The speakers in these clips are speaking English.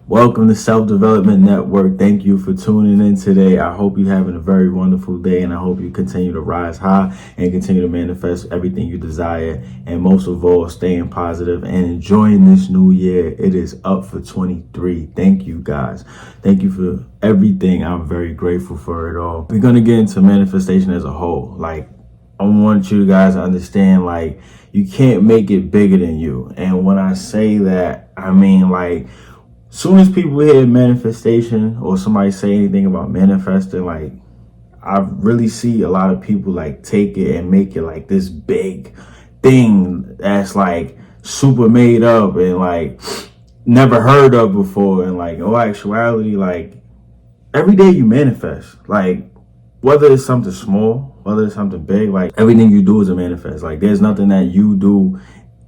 Welcome to Self Development Network. Thank you for tuning in today. I hope you're having a very wonderful day, and I hope you continue to rise high and continue to manifest everything you desire. And most of all, staying positive and enjoying this new year. It is up for 23. Thank you, guys. Thank you for everything. I'm very grateful for it all. We're going to get into manifestation as a whole. I want you guys to understand, you can't make it bigger than you. And when I say that, I mean, soon as people hear manifestation or somebody say anything about manifesting, I really see a lot of people take it and make it this big thing that's super made up and never heard of before. And in actuality, every day you manifest, whether it's something small, whether it's something big, everything you do is a manifest. There's nothing that you do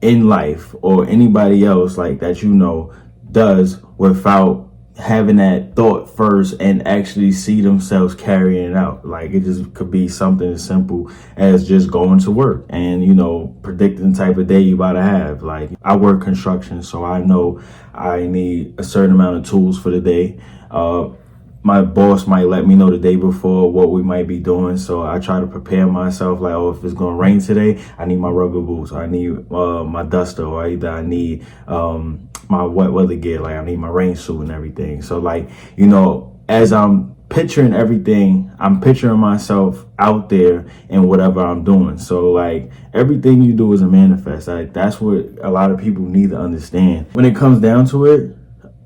in life or anybody else that does without having that thought first and actually see themselves carrying it out. It just could be something as simple as just going to work and predicting the type of day you about to have. I work construction, so I know I need a certain amount of tools for the day. My boss might let me know the day before what we might be doing, so I try to prepare myself. If it's gonna rain today, I need my rubber boots, or I need my duster, or either I need my wet weather gear, I need my rain suit and everything. So as I'm picturing everything, I'm picturing myself out there in whatever I'm doing. So everything you do is a manifest. That's what a lot of people need to understand. When it comes down to it,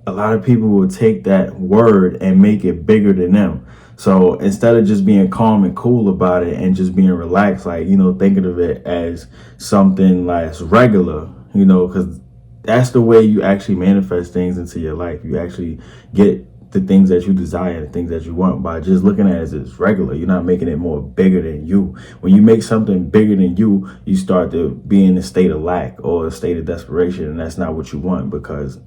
a lot of people will take that word and make it bigger than them. So instead of just being calm and cool about it and just being relaxed, thinking of it as something that's regular, because that's the way you actually manifest things into your life. You actually get the things that you desire, the things that you want, by just looking at it as it's regular. You're not making it more bigger than you. When you make something bigger than you, you start to be in a state of lack or a state of desperation, and that's not what you want, because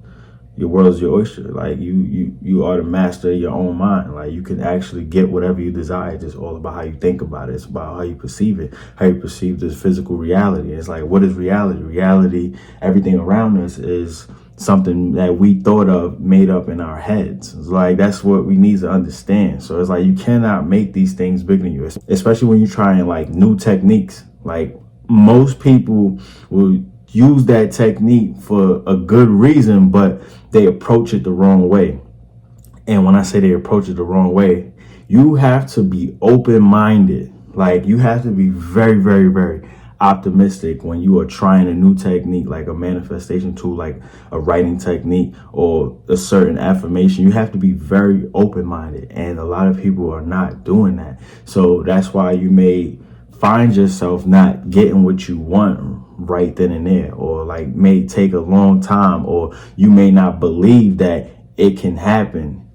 your world is your oyster. You are the master of your own mind. You can actually get whatever you desire. It's just all about how you think about it. It's about how you perceive it, how you perceive this physical reality. It's what is reality? Reality, everything around us is something that we thought of, made up in our heads. It's that's what we need to understand. So it's you cannot make these things bigger than you, especially when you're trying new techniques. Most people will use that technique for a good reason, but they approach it the wrong way. And when I say they approach it the wrong way, you have to be open-minded. You have to be very, very, very optimistic when you are trying a new technique, like a manifestation tool, like a writing technique or a certain affirmation. You have to be very open-minded, and a lot of people are not doing that. So that's why you may find yourself not getting what you want right then and there, or may take a long time, or you may not believe that it can happen.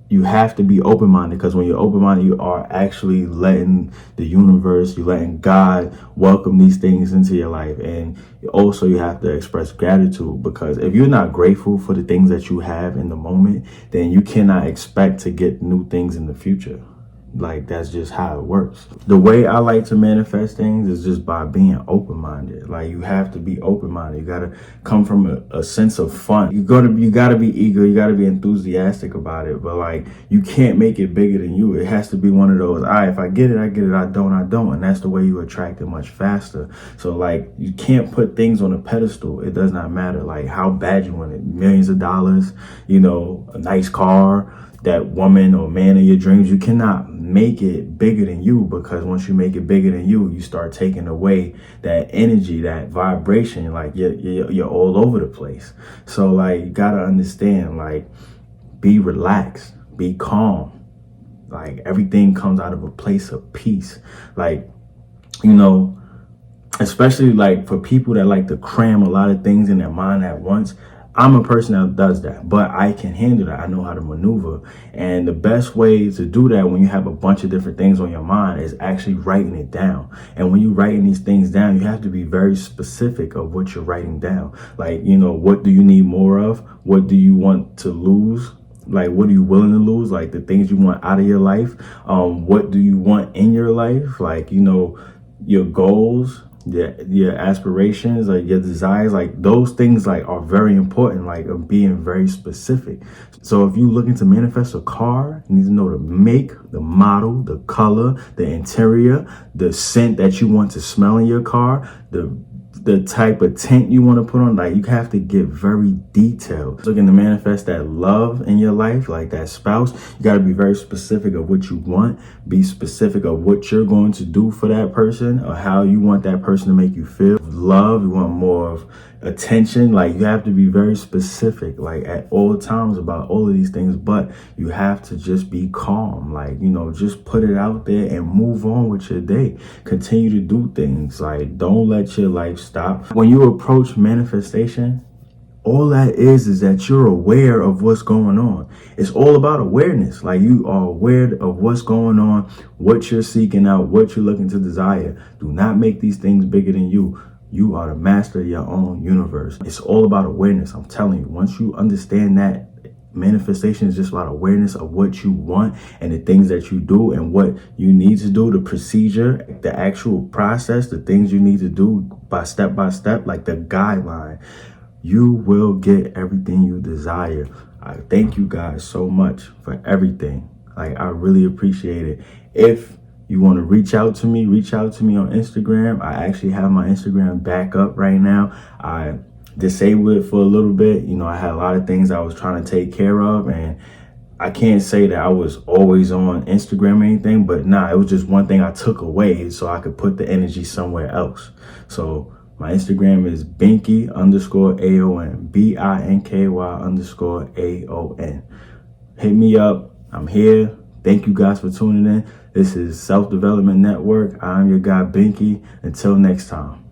You have to be open-minded, because when you're open-minded, you are actually letting the universe, you're letting God welcome these things into your life. And also you have to express gratitude, because if you're not grateful for the things that you have in the moment, then you cannot expect to get new things in the future. That's just how it works. The way I like to manifest things is just by being open-minded. You have to be open-minded. You gotta come from a sense of fun. You gotta be eager. You gotta be enthusiastic about it. But you can't make it bigger than you. It has to be one of those, all right, if I get it, I get it. I don't. And that's the way you attract it much faster. So you can't put things on a pedestal. It does not matter how bad you want it. Millions of dollars, a nice car, that woman or man of your dreams. You cannot make it bigger than you, because once you make it bigger than you, you start taking away that energy, that vibration. You're all over the place. So you gotta understand, be relaxed, be calm. Everything comes out of a place of peace. Especially for people that like to cram a lot of things in their mind at once. I'm a person that does that, but I can handle that. I know how to maneuver. And the best way to do that when you have a bunch of different things on your mind is actually writing it down. And when you're writing these things down, you have to be very specific of what you're writing down. What do you need more of? What do you want to lose? What are you willing to lose? The things you want out of your life. What do you want in your life? Your goals, your aspirations, like your desires, like those things like are very important, like of being very specific. So if you looking to manifest a car, you need to know the make, the model, the color, the interior, the scent that you want to smell in your car, the type of tint you want to put on. Like you have to get very detailed. Looking to manifest that love in your life, like that spouse, you got to be very specific of what you want. Be specific of what you're going to do for that person, or how you want that person to make you feel. Love, you want more of attention. Like you have to be very specific, like at all times, about all of these things. But you have to just be calm, like, you know, just put it out there and move on with your day. Continue to do things. Like, don't let your life stop. When you approach manifestation, all that is that you're aware of what's going on. It's all about awareness. Like you are aware of what's going on, what you're seeking out, what you're looking to desire. Do not make these things bigger than you. You are the master of your own universe. It's all about awareness. I'm telling you, once you understand that, manifestation is just about awareness of what you want and the things that you do and what you need to do, the procedure, the actual process, the things you need to do by step, like the guideline. You will get everything you desire. I thank you guys so much for everything. Like, I really appreciate it. If you want to reach out to me on Instagram. I actually have my Instagram back up right now. I disabled it for a little bit. You know, I had a lot of things I was trying to take care of, and I can't say that I was always on Instagram or anything, but nah, it was just one thing I took away so I could put the energy somewhere else. So my Instagram is Binky_AON, BINKY_AON. Hit me up. I'm here. Thank you guys for tuning in. This is Self Development Network. I'm your guy, Binky. Until next time.